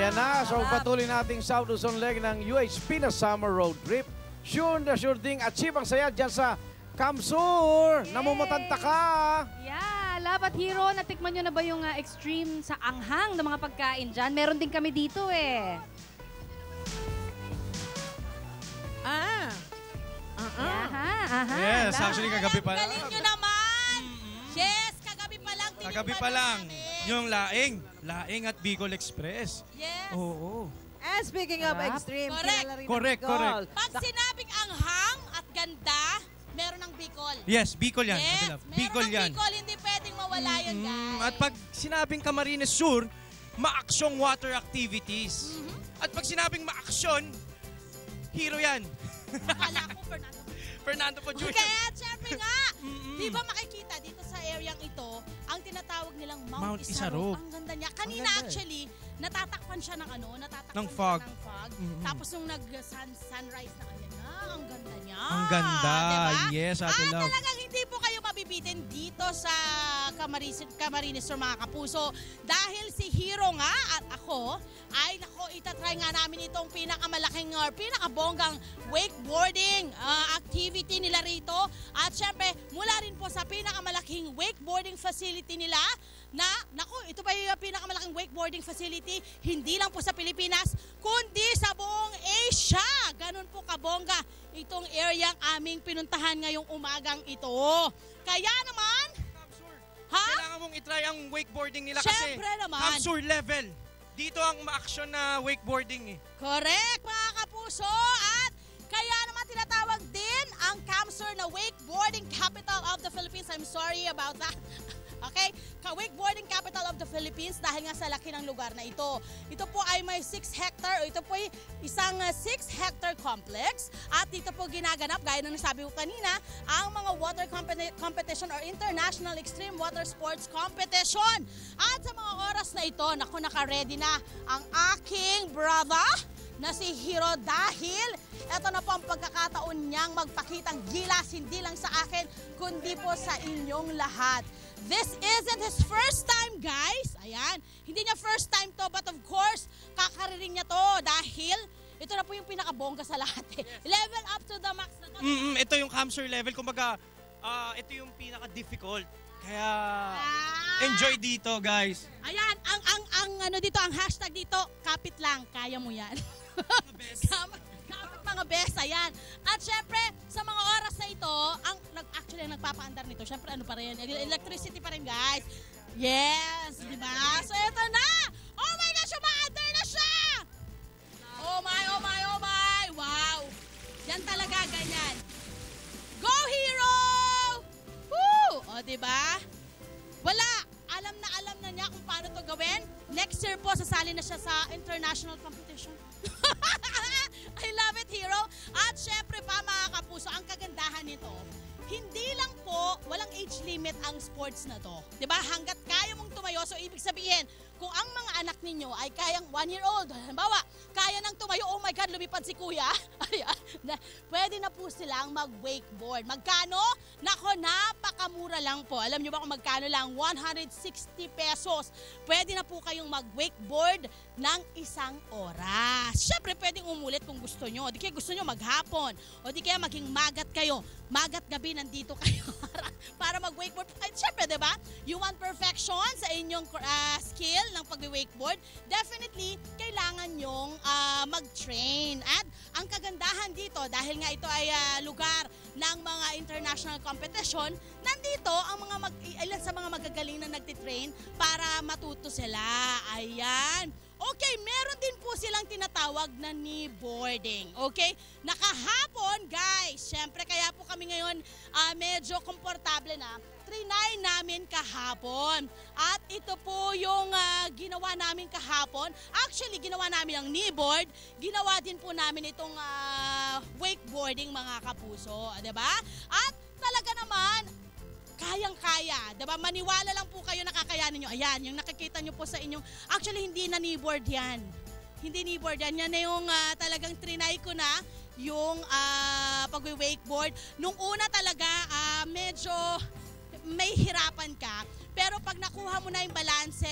Ayan na, so patuloy nating South Luzon leg ng UHP na summer road trip. Sure na sure ding achieve ang saya dyan sa Kamsur. Namumutanta ka. Yeah, Love at Hero, natikman nyo na ba yung extreme sa anghang ng mga pagkain dyan? Meron din kami dito eh. Yes, actually kagabi pa lang. Galing nyo naman! Yes, kagabi pa lang. Kagabi pa lang. Yung Laing at Bicol Express. Yes. Oo. And speaking of extreme, Correct. kilala rin ng Correct, Bicol. correct. Pag sinabing anghang at ganda, meron ng Bicol. Yes, Bicol yan. Yes, Adela. meron Bicol ng yan. Bicol. Hindi pwedeng mawala yan, guys. At pag sinabing Camarines Sur, maaksyong water activities. At pag sinabing maaksyon, hero yan. Akala ko, Fernando po Jr. Kaya, syempre nga, di ba makikita dito sa areang ito, ang tinatawag nilang Mount Isarog. Ang ganda niya. Kanina actually, natatakpan siya ng Ng fog. Tapos nung nag-sunrise na, ayan na, ang ganda niya. Ang ganda. Diba? Yes, Ate Love. Talagang hindi po kayo mabibitin dito sa Camarines Sur, mga kapuso. Dahil si Hero nga at ako, ay nako, itatry nga namin itong pinakamalaking or pinakabonggang wakeboarding activity nila rito. At syempre, mula rin po sa pinakamalaking wakeboarding facility nila na, naku, ito pa yung pinakamalaking wakeboarding facility, hindi lang po sa Pilipinas, kundi sa buong Asia. Ganun po kabongga itong area ang aming pinuntahan ngayong umagang ito. Kaya naman, Kailangan mong itry ang wakeboarding nila kasi syempre naman. Kamsur level. Dito ang ma-action na wakeboarding eh. Correct, mga kapuso. At kaya naman tinatawag din ang Kamsur na wakeboarding capital of the Philippines. I'm sorry about that. Okay? Wakeboarding capital of the Philippines dahil nga sa laki ng lugar na ito. Ito po ay may 6 hectare o ito po ay isang 6 hectare complex at dito po ginaganap, gaya ng nasabi ko kanina, ang mga water competition or international extreme water sports competition. At sa mga oras na ito, naku, naka-ready na ang aking brother na si Hero dahil ito na po ang pagkakataon niyang magpakitang gilas hindi lang sa akin kundi po sa inyong lahat. This isn't his first time, guys. Ayan. Hindi niya first time to, but of course, kakariring niya to dahil ito na po yung pinakabongga sa lahat. Level up to the max. Ito yung Kamsur level. Kumbaga, ito yung pinaka-difficult. Kaya, enjoy dito, guys. Ayan, ang ano dito, ang hashtag dito, kapit lang, kaya mo yan. Kapit mga best, ayan. At syempre, sa mga oras na ito, actually ang nagpapaandar nito, syempre ano pa rin, electricity pa rin, guys. Yes, di ba? So ito na! Oh my gosh, umaandar na siya! Oh my, oh my, oh my! Wow! Yan talaga, ganyan. Go, Hero! Woo! O, di ba? Wala! Alam na niya kung paano to gawin. Next year po, sasali na siya sa international competition. I love it, Hero. At syempre pa, mga kapuso, ang kagandahan nito, hindi lang po, walang age limit ang sports na to. Diba? Hanggat kaya mong tumayo, so ibig sabihin, kung ang mga anak ninyo ay kayang 1-year-old, halimbawa, kaya nang tumayo, oh my God, lumipad si kuya, ayan, pwede na po silang mag-wakeboard. Magkano? Nako, napakamura lang po. Alam nyo ba kung magkano lang? 160 pesos. Pwede na po kayong mag-wakeboard ng 1 oras. Siyempre, pwedeng umulit kung gusto nyo. Di kaya gusto nyo maghapon. O di kaya maging magat kayo. Magat gabi, nandito kayo para mag-wakeboard. Siyempre, di ba? You want perfection sa inyong skill ng pag-wakeboard. Definitely, kailangan nyong mag-train. At ang kagandahan dito, dahil nga ito ay lugar ng mga international competition, nandito ang ilan sa mga magagaling na nagtitrain para matuto sila. Ayan. Okay, meron din po silang tinatawag na knee boarding. Okay? Nakahapon, guys. Siyempre, kaya po kami ngayon medyo komportable na. Trinay namin kahapon. At ito po yung ginawa namin kahapon. Actually, ginawa namin ang knee board. Ginawa din po namin itong wakeboarding, mga kapuso. Diba? At talaga naman, kayang-kaya. Diba? Maniwala lang po kayo na kakayanin nyo. Ayan, yung nakikita nyo po sa inyong... Actually, hindi na knee board yan. Hindi knee board yan. Yan na yung talagang trinay ko na yung pag-wakeboard. Nung una talaga, medyo may hirapan ka. Pero pag nakuha mo na yung balanse,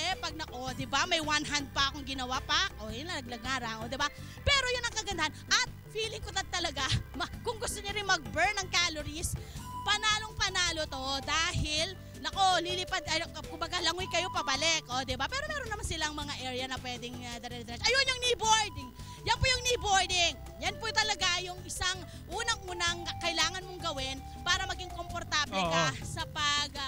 di ba, may one hand pa akong ginawa pa, yun, nalaglag nga raw, di ba? Pero yun ang kagandahan. At feeling ko na talaga, kung gusto niyo rin mag-burn ng calories, panalong-panalo to dahil, lilipad, kumbaga langoy kayo pabalik, di ba? Pero meron naman silang mga area na pwedeng dire-diretso. Ayun yung kneeboarding. Yan po yung kneeboarding. Yan po talaga yung isang unang-unang kailangan mong gawin para maging komportable ka sa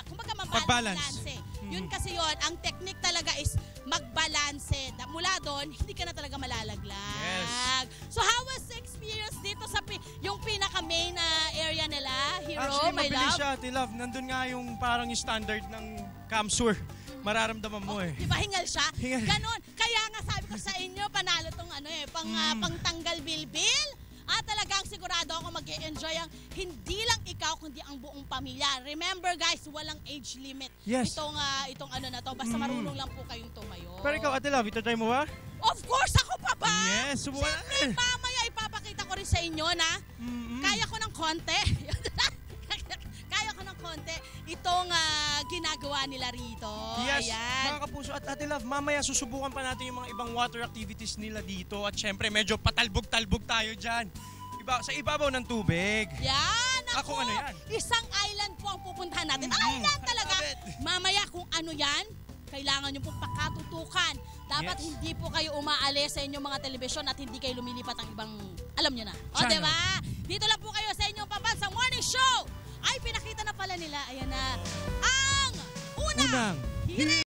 kumbaga pag-balance. Yun kasi yun, ang technique talaga is magbalanse. Mula doon, hindi ka na talaga malalaglag. Yes. So how was the experience dito sa yung pinaka-main area nila, Hero, Actually, my mabilis love? siya, Ate Love. Nandun nga yung parang yung standard ng Camsur. Mararamdaman mo eh. Di ba hingal siya? Hingal. Ganon. Kaya nga sabi ko sa inyo, panalo tong pang tanggal bilbil. Talagang sigurado ako mag-e-enjoy ang hindi lang ikaw kundi ang buong pamilya. Remember guys, walang age limit. Yes. Itong na to, basta marunong lang po kayong tumayo. Pero ikaw, Ate Love, ito try mo ba? Of course, ako pa ba? Yes, subukan Siyempre, natin. mamaya ipapakita ko rin sa inyo na kaya ko ng konti. Kaya ko ng konti itong ginagawa nila rito. Yes, Ayan. mga kapuso at Ate Love, mamaya susubukan pa natin yung mga ibang water activities nila dito at syempre medyo patalbog-talbog tayo dyan. Sa ibabaw ng tubig. Yan! Ako, ano yan? Isang island po ang pupuntahan natin. Island talaga! Love it. Mamaya kung ano yan, kailangan nyo pong pakatutukan. Dapat Yes. hindi po kayo umaalis sa inyong mga telebisyon at hindi kayo lumilipat ang ibang, alam nyo na. O, Channel. diba? Dito lang po kayo sa inyong pambansang morning show. Ay, pinakita na pala nila. Ayan na. Ang unang Unang hirit